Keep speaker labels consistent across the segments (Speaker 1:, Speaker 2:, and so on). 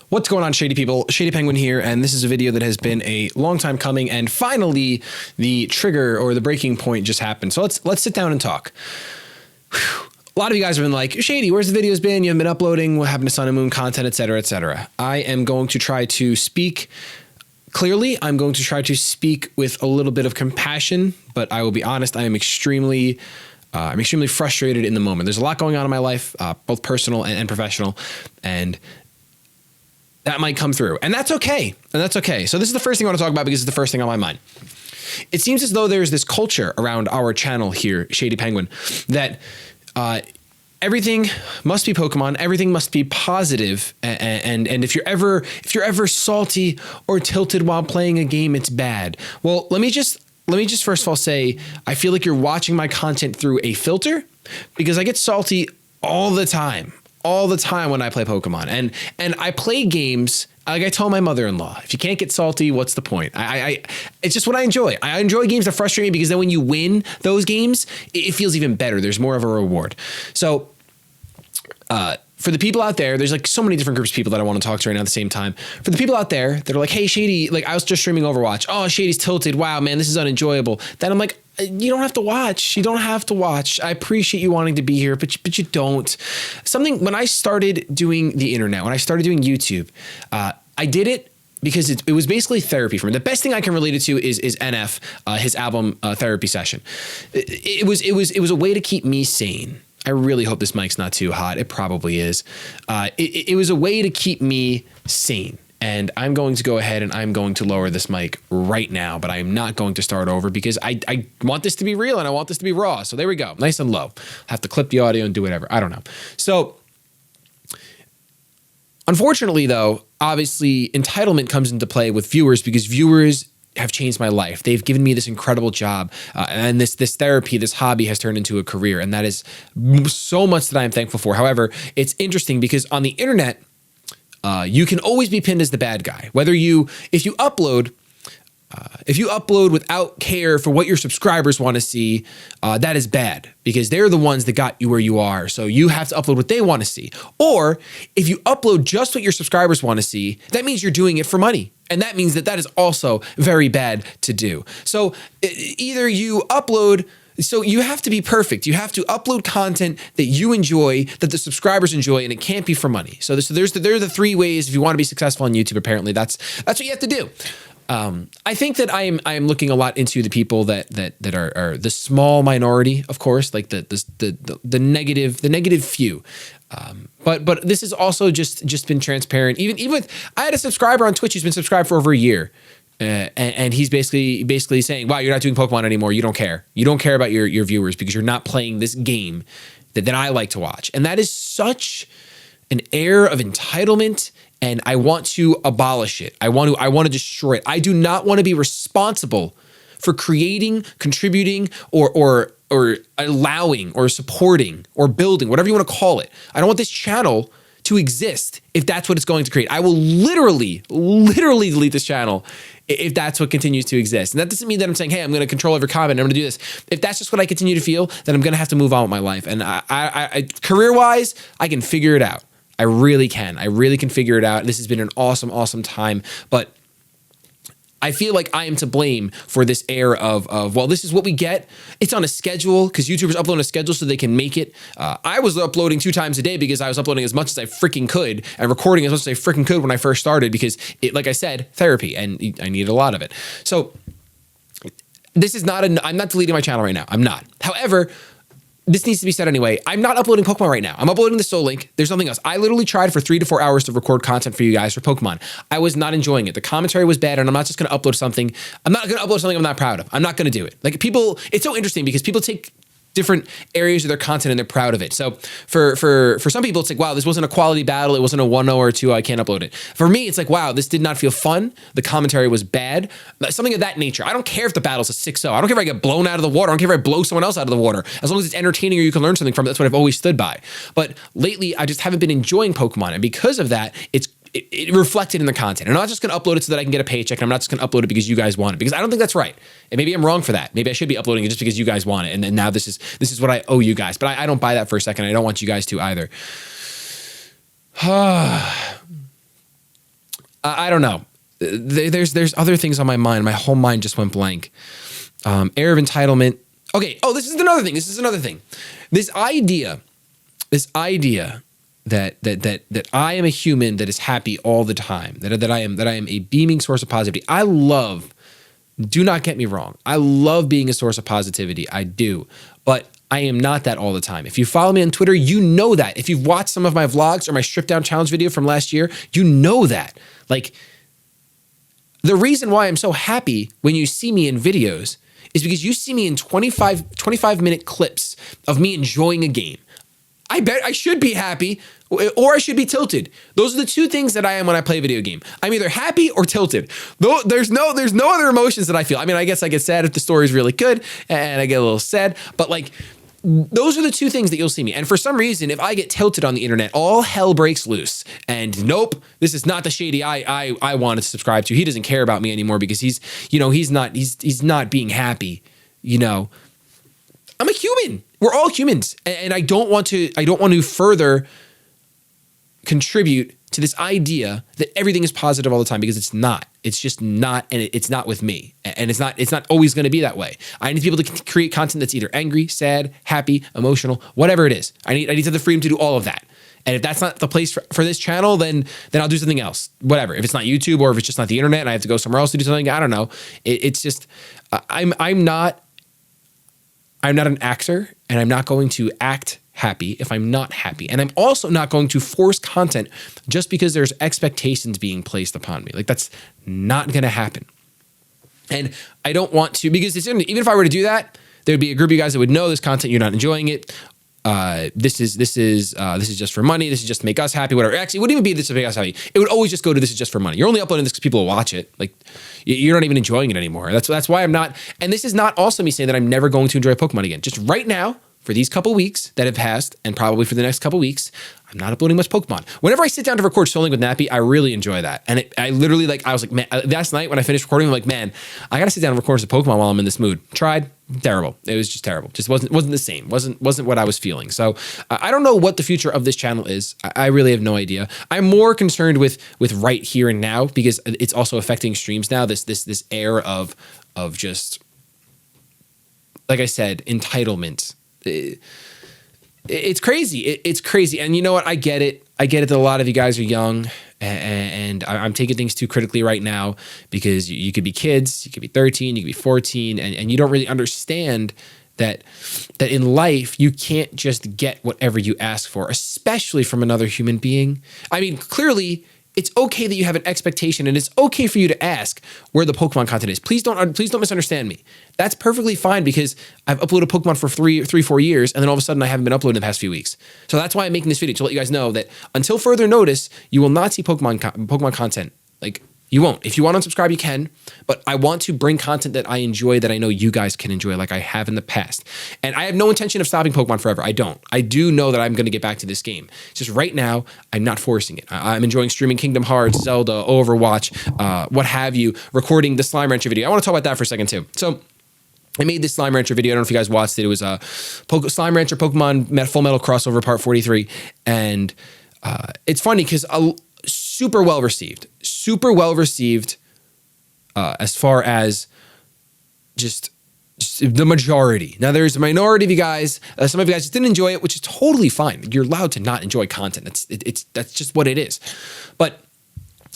Speaker 1: What's going on, Shady people? Shady Penguinn here, and this is a video that has been a long time coming, and finally the trigger or the breaking point just happened. So let's sit down and talk. Whew. A lot of you guys have been like, Shady, where's the videos been? You haven't been uploading. What happened to Sun and Moon content, etc., etc. I am going to try to speak clearly. I'm going to try to speak with a little bit of compassion, but I will be honest, I am extremely frustrated in the moment. There's a lot going on in my life, both personal and professional, and that might come through, and that's okay. So this is the first thing I want to talk about because it's the first thing on my mind. It seems as though there's this culture around our channel here, Shady Penguinn, that everything must be Pokemon, everything must be positive, and if you're ever salty or tilted while playing a game, it's bad. Well, let me just first of all say, I feel like you're watching my content through a filter because I get salty all the time when I play Pokemon, and I play games like I told my mother-in-law, if you can't get salty, what's the point? It's just what I enjoy. I enjoy games that frustrate me because then when you win those games, it feels even better. There's more of a reward. So for the people out there, there's like so many different groups of people that I want to talk to right now at the same time. For the people out there that are like, hey, Shady, like I was just streaming Overwatch. Oh, Shady's tilted. Wow, man, this is unenjoyable. Then I'm like, you don't have to watch. You don't have to watch. I appreciate you wanting to be here, but you don't. When I started doing the internet, when I started doing YouTube, I did it because it was basically therapy for me. The best thing I can relate it to is NF, his album therapy session. It was a way to keep me sane. I really hope this mic's not too hot. It probably is. It was a way to keep me sane. And I'm going to go ahead and I'm going to lower this mic right now, but I am not going to start over because I want this to be real and I want this to be raw. So there we go. Nice and low. Have to clip the audio and do whatever. I don't know. So unfortunately though, obviously entitlement comes into play with viewers because viewers have changed my life. They've given me this incredible job, and this therapy, this hobby has turned into a career, and that is so much that I am thankful for. However, it's interesting because on the internet, you can always be pinned as the bad guy. If you upload without care for what your subscribers want to see, that is bad because they're the ones that got you where you are. So you have to upload what they want to see. Or if you upload just what your subscribers want to see, that means you're doing it for money. And that means that is also very bad to do. So either you upload. So you have to be perfect. You have to upload content that you enjoy, that the subscribers enjoy, and it can't be for money. So there's the three ways if you want to be successful on YouTube. Apparently, that's what you have to do. I think that I am looking a lot into the people that are the small minority, of course, like the negative few. But this has also just been transparent. Even with I had a subscriber on Twitch who's been subscribed for over a year. And he's basically saying, wow, you're not doing Pokemon anymore. You don't care. You don't care about your viewers because you're not playing this game that I like to watch. And that is such an air of entitlement. And I want to abolish it. I want to destroy it. I do not want to be responsible for creating, contributing, or allowing, or supporting, or building, whatever you want to call it. I don't want this channel to exist if that's what it's going to create. I will literally delete this channel if that's what continues to exist. And that doesn't mean that I'm saying, hey, I'm going to control every comment, I'm going to do this. If that's just what I continue to feel, then I'm going to have to move on with my life. And I career-wise, I can figure it out. I really can. I really can figure it out. This has been an awesome, awesome time. But I feel like I am to blame for this air of well, this is what we get. It's on a schedule because YouTubers upload on a schedule so they can make it. I was uploading 2 times a day because I was uploading as much as I freaking could and recording as much as I freaking could when I first started because it, like I said, therapy, and I needed a lot of it. So this is not I'm not deleting my channel right now. I'm not. However, this needs to be said anyway. I'm not uploading Pokemon right now. I'm uploading the Soul Link. There's something else. I literally tried for 3 to 4 hours to record content for you guys for Pokemon. I was not enjoying it. The commentary was bad, and I'm not just going to upload something. I'm not going to upload something I'm not proud of. I'm not going to do it. Like people, it's so interesting because people take different areas of their content and they're proud of it. So for some people, it's like, wow, this wasn't a quality battle. It wasn't a 1-0 or 2. I can't upload it. For me, it's like, wow, this did not feel fun. The commentary was bad. Something of that nature. I don't care if the battle's a 6-0. I don't care if I get blown out of the water. I don't care if I blow someone else out of the water. As long as it's entertaining or you can learn something from it, that's what I've always stood by. But lately, I just haven't been enjoying Pokemon. And because of that, it reflected in the content. I'm not just going to upload it so that I can get a paycheck. And I'm not just going to upload it because you guys want it, because I don't think that's right. And maybe I'm wrong for that. Maybe I should be uploading it just because you guys want it. And then now this is what I owe you guys. But I don't buy that for a second. I don't want you guys to either. I don't know. There's other things on my mind. My whole mind just went blank. Air of entitlement. Okay. Oh, this is another thing. This idea that I am a human that is happy all the time, that I am a beaming source of positivity. I love, do not get me wrong, I love being a source of positivity. I do. But I am not that all the time. If you follow me on Twitter, you know that. If you've watched some of my vlogs or my stripped down challenge video from last year, you know that. Like, the reason why I'm so happy when you see me in videos is because you see me in 25-minute clips of me enjoying a game. I bet I should be happy or I should be tilted. Those are the two things that I am when I play a video game. I'm either happy or tilted. There's no other emotions that I feel. I mean, I guess I get sad if the story is really good and I get a little sad, but like, those are the two things that you'll see me. And for some reason, if I get tilted on the internet, all hell breaks loose. And nope, this is not the Shady I wanted to subscribe to. He doesn't care about me anymore because he's not being happy. You know, I'm a human. We're all humans, and I don't want to further contribute to this idea that everything is positive all the time, because it's not. It's just not, and it's not with me, and it's not always going to be that way. I need to be able to create content that's either angry, sad, happy, emotional, whatever it is. I need to have the freedom to do all of that. And if that's not the place for this channel, then I'll do something else. Whatever. If it's not YouTube, or if it's just not the internet and I have to go somewhere else to do something, I don't know. It's just I'm not an actor, and I'm not going to act happy if I'm not happy. And I'm also not going to force content just because there's expectations being placed upon me. Like, that's not going to happen. And I don't want to, because even if I were to do that, there'd be a group of you guys that would know this content, you're not enjoying it. This is just for money. This is just to make us happy, whatever. Actually, it wouldn't even be this to make us happy. It would always just go to this is just for money. You're only uploading this because people will watch it. Like, you're not even enjoying it anymore. That's why I'm not. And this is not also me saying that I'm never going to enjoy Pokemon again. Just right now, for these couple weeks that have passed, and probably for the next couple weeks, I'm not uploading much Pokemon. Whenever I sit down to record Soling with Nappy, I really enjoy that. And I literally, like, I was like, man, last night when I finished recording, I'm like, man, I gotta sit down and record some Pokemon while I'm in this mood. Tried, terrible. It was just terrible. Just wasn't the same. Wasn't what I was feeling. So I don't know what the future of this channel is. I really have no idea. I'm more concerned with right here and now, because it's also affecting streams now. This air of just, like I said, entitlement. It's crazy. It's crazy. And you know what? I get it. I get it that a lot of you guys are young, and I'm taking things too critically right now, because you could be kids, you could be 13, you could be 14, and you don't really understand that in life, you can't just get whatever you ask for, especially from another human being. I mean, clearly, it's okay that you have an expectation, and it's okay for you to ask where the Pokemon content is. Please don't misunderstand me. That's perfectly fine, because I've uploaded Pokemon for 4 years, and then all of a sudden I haven't been uploading in the past few weeks. So that's why I'm making this video, to let you guys know that until further notice, you will not see Pokemon content. Like, you won't. If you want to unsubscribe, you can, but I want to bring content that I enjoy, that I know you guys can enjoy, like I have in the past. And I have no intention of stopping Pokemon forever. I don't. I do know that I'm going to get back to this game. It's just right now, I'm not forcing it. I'm enjoying streaming Kingdom Hearts, Zelda, Overwatch, what have you, recording the Slime Rancher video. I want to talk about that for a second too. So I made this Slime Rancher video. I don't know if you guys watched it. It was a Slime Rancher Pokemon Full Metal crossover part 43. And it's funny because super well received as far as just the majority. Now, there's a minority of you guys, some of you guys just didn't enjoy it, which is totally fine. You're allowed to not enjoy content. That's just what it is. But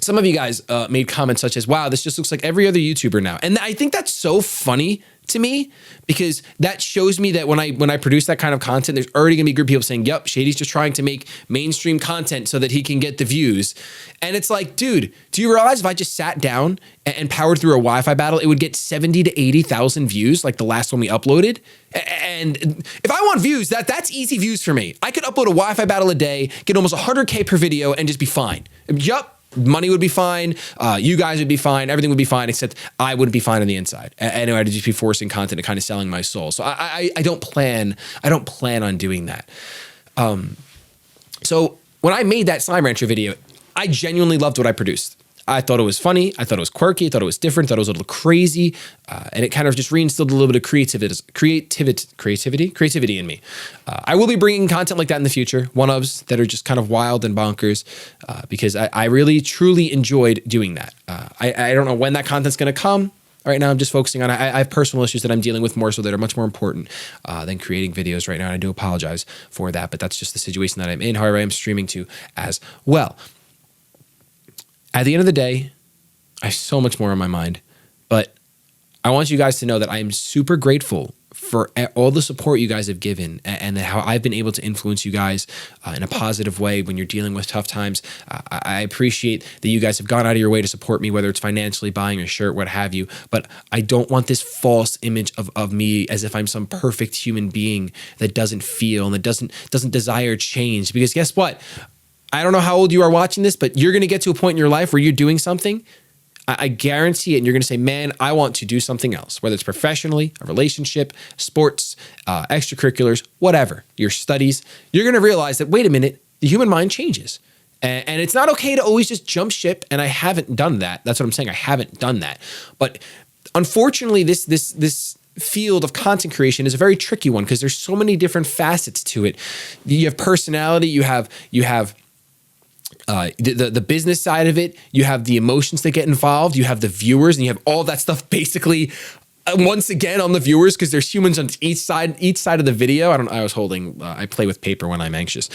Speaker 1: some of you guys made comments such as, wow, this just looks like every other YouTuber now. And I think that's so funny to me, because that shows me that when I produce that kind of content, there's already gonna be a group of people saying, yep, Shady's just trying to make mainstream content so that he can get the views. And it's like, dude, do you realize if I just sat down and powered through a Wi-Fi battle, it would get 70 to 80,000 views, like the last one we uploaded? And if I want views, that's easy views for me. I could upload a Wi-Fi battle a day, get almost 100K per video, and just be fine. Yup. Money would be fine. You guys would be fine. Everything would be fine, except I wouldn't be fine on the inside. And I'd just be forcing content and kind of selling my soul. So I don't plan on doing that. So when I made that Slime Rancher video, I genuinely loved what I produced. I thought it was funny. I thought it was quirky. I thought it was different. I thought it was a little crazy. And it kind of just reinstilled a little bit of creativity in me. I will be bringing content like that in the future, one-ofs that are just kind of wild and bonkers, because I really, truly enjoyed doing that. I don't know when that content's going to come. Right now, I'm just focusing on, I have personal issues that I'm dealing with more so that are much more important than creating videos right now. And I do apologize for that, but that's just the situation that I'm in. However, I am streaming to as well. At the end of the day, I have so much more on my mind, but I want you guys to know that I am super grateful for all the support you guys have given and how I've been able to influence you guys in a positive way when you're dealing with tough times. I appreciate that you guys have gone out of your way to support me, whether it's financially, buying a shirt, what have you. But I don't want this false image of me as if I'm some perfect human being that doesn't feel and that doesn't desire change. Because guess what? I don't know how old you are watching this, but you're going to get to a point in your life where you're doing something. I guarantee it. And you're going to say, man, I want to do something else, whether it's professionally, a relationship, sports, extracurriculars, whatever, your studies. You're going to realize that, wait a minute, the human mind changes. And it's not okay to always just jump ship. And I haven't done that. That's what I'm saying. I haven't done that. But unfortunately, this field of content creation is a very tricky one because there's so many different facets to it. You have personality, you have the business side of it, you have the emotions that get involved, you have the viewers, and you have all that stuff basically once again on the viewers because there's humans on each side of the video. I play with paper when I'm anxious.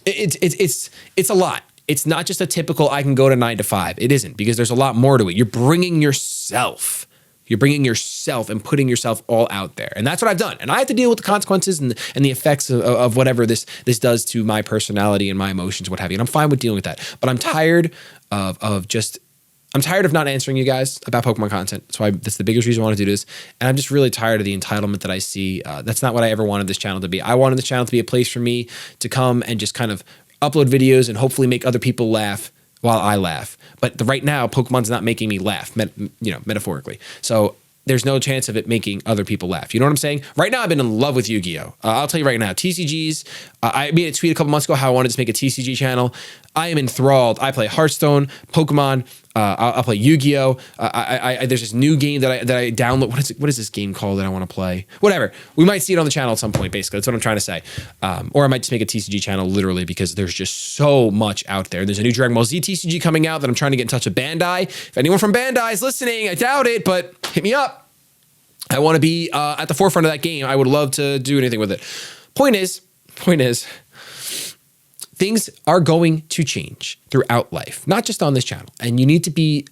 Speaker 1: It's a lot. It's not just a typical I can go to 9 to 5. It isn't, because there's a lot more to it. You're bringing yourself. You're bringing yourself and putting yourself all out there. And that's what I've done. And I have to deal with the consequences and the effects of whatever this does to my personality and my emotions, what have you. And I'm fine with dealing with that. But I'm tired I'm tired of not answering you guys about Pokemon content. That's the biggest reason I want to do this. And I'm just really tired of the entitlement that I see. That's not what I ever wanted this channel to be. I wanted this channel to be a place for me to come and just kind of upload videos and hopefully make other people laugh while I laugh. But right now, Pokemon's not making me laugh, metaphorically. So there's no chance of it making other people laugh. You know what I'm saying? Right now, I've been in love with Yu-Gi-Oh! I'll tell you right now, TCGs, I made a tweet a couple months ago how I wanted to make a TCG channel. I am enthralled. I play Hearthstone, Pokemon, I'll play Yu-Gi-Oh! There's this new game that I download. What is this game called that I want to play? Whatever. We might see it on the channel at some point, basically. That's what I'm trying to say. Or I might just make a TCG channel, literally, because there's just so much out there. There's a new Dragon Ball Z TCG coming out that I'm trying to get in touch with Bandai. If anyone from Bandai is listening, I doubt it, but hit me up. I want to be at the forefront of that game. I would love to do anything with it. Point is, things are going to change throughout life, not just on this channel. And you need to be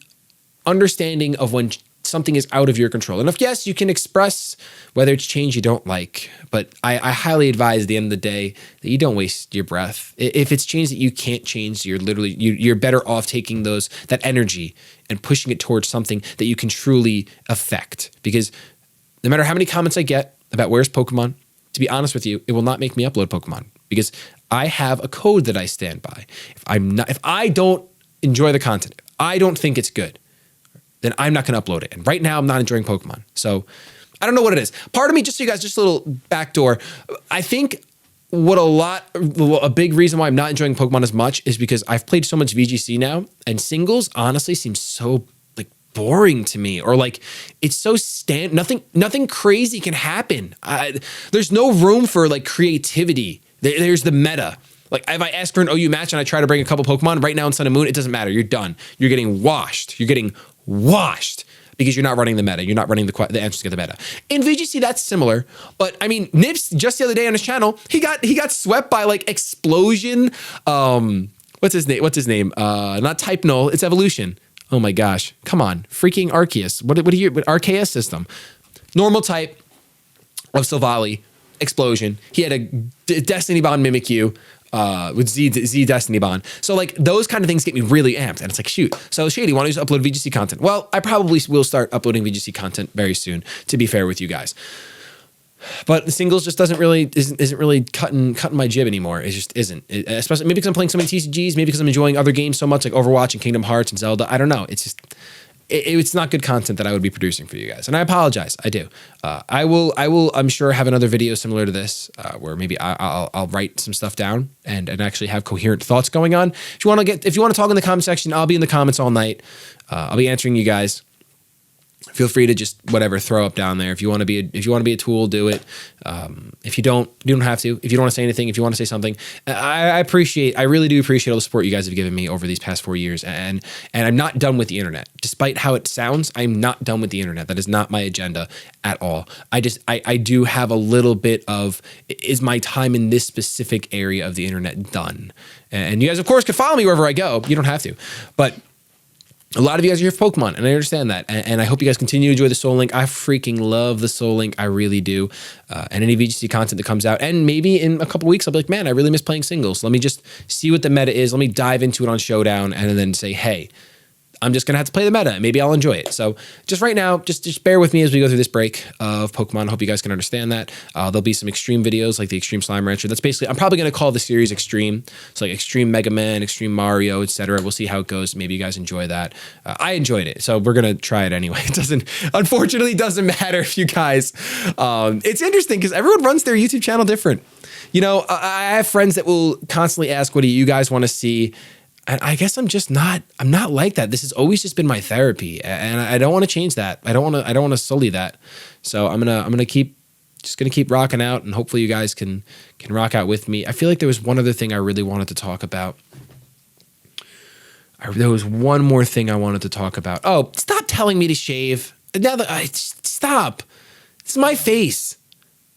Speaker 1: understanding of when something is out of your control. And yes, you can express whether it's change you don't like, but I highly advise at the end of the day that you don't waste your breath. If it's change that you can't change, you're better off taking that energy and pushing it towards something that you can truly affect. Because no matter how many comments I get about where's Pokemon, to be honest with you, it will not make me upload Pokemon, because I have a code that I stand by. If I don't enjoy the content, if I don't think it's good, then I'm not going to upload it. And right now, I'm not enjoying Pokemon. So I don't know what it is. Part of me, just so you guys, just a little backdoor, I think a big reason why I'm not enjoying Pokemon as much is because I've played so much VGC now, and singles honestly seem so boring to me, or it's so nothing crazy can happen. There's no room for creativity. There's the meta. If I ask for an OU match and I try to bring a couple Pokemon right now in Sun and Moon, it doesn't matter. You're done. You're getting washed. Because you're not running the meta. You're not running the answers to get the meta. In VGC, that's similar. But I mean, Nips, just the other day on his channel, he got swept by Explosion. What's his name? Not Type Null. It's Evolution. Oh my gosh. Come on. Freaking Arceus. What Arceus system? Normal type of Silvally. Explosion. He had a Destiny Bond Mimikyu with Z Destiny Bond. So those kind of things get me really amped. And it's shoot. So Shady, why don't you just upload VGC content? Well, I probably will start uploading VGC content very soon, to be fair with you guys. But the singles just isn't really cutting my jib anymore. It just isn't. Especially maybe because I'm playing so many TCGs, maybe because I'm enjoying other games so much like Overwatch and Kingdom Hearts and Zelda. I don't know. It's just it's not good content that I would be producing for you guys. And I apologize. I do. I will, I'm sure, have another video similar to this where maybe I'll write some stuff down and actually have coherent thoughts going on. If you want to talk in the comment section, I'll be in the comments all night. I'll be answering you guys. Feel free to just throw up down there. If you want to be a tool, do it. If you don't have to. If you don't want to say anything, if you want to say something, I really do appreciate all the support you guys have given me over these past 4 years. And I'm not done with the internet. Despite how it sounds, I'm not done with the internet. That is not my agenda at all. I do have a little bit of, is my time in this specific area of the internet done? And you guys, of course, can follow me wherever I go. You don't have to, but a lot of you guys are here for Pokemon, and I understand that. And I hope you guys continue to enjoy the Soul Link. I freaking love the Soul Link. I really do. And any VGC content that comes out. And maybe in a couple weeks, I'll be like, man, I really miss playing singles. Let me just see what the meta is. Let me dive into it on Showdown and then say, hey, I'm just going to have to play the meta. Maybe I'll enjoy it. So just right now, just bear with me as we go through this break of Pokemon. I hope you guys can understand that. There'll be some extreme videos like the Extreme Slime Rancher. That's basically, I'm probably going to call the series Extreme. So like Extreme Mega Man, Extreme Mario, etc. We'll see how it goes. Maybe you guys enjoy that. I enjoyed it. So we're going to try it anyway. Unfortunately, it doesn't matter if you guys, it's interesting because everyone runs their YouTube channel different. You know, I have friends that will constantly ask, what do you guys want to see? And I guess I'm not like that. This has always just been my therapy, and I don't want to change that. I don't want to sully that. So I'm gonna keep rocking out, and hopefully you guys can rock out with me. I feel like there was one other thing I really wanted to talk about. There was one more thing I wanted to talk about. Oh, stop telling me to shave. Now that stop. This is my face.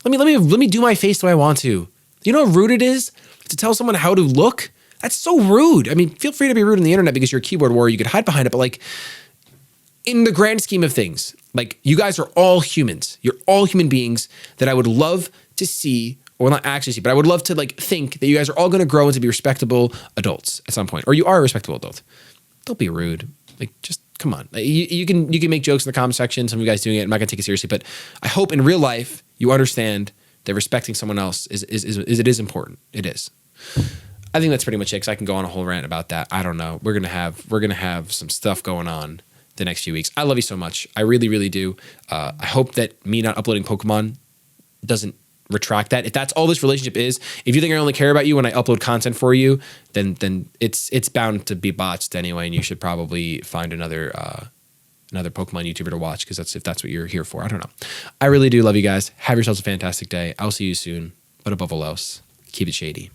Speaker 1: Let me do my face the way I want to. You know how rude it is to tell someone how to look? That's so rude. I mean, feel free to be rude on the internet because you're a keyboard warrior. You could hide behind it. But like, in the grand scheme of things, like, you guys are all humans. You're all human beings that I would love to see, or not actually see, but I would love to like think that you guys are all going to grow into be respectable adults at some point, or you are a respectable adult. Don't be rude. Like, just come on. You can make jokes in the comment section. Some of you guys doing it. I'm not going to take it seriously, but I hope in real life you understand that respecting someone else is important. It is. I think that's pretty much it, because I can go on a whole rant about that. I don't know. We're gonna have some stuff going on the next few weeks. I love you so much. I really, really do. I hope that me not uploading Pokemon doesn't retract that. If that's all this relationship is, if you think I only care about you when I upload content for you, then it's bound to be botched anyway, and you should probably find another Pokemon YouTuber to watch, because if that's what you're here for. I don't know. I really do love you guys. Have yourselves a fantastic day. I'll see you soon. But above all else, keep it shady.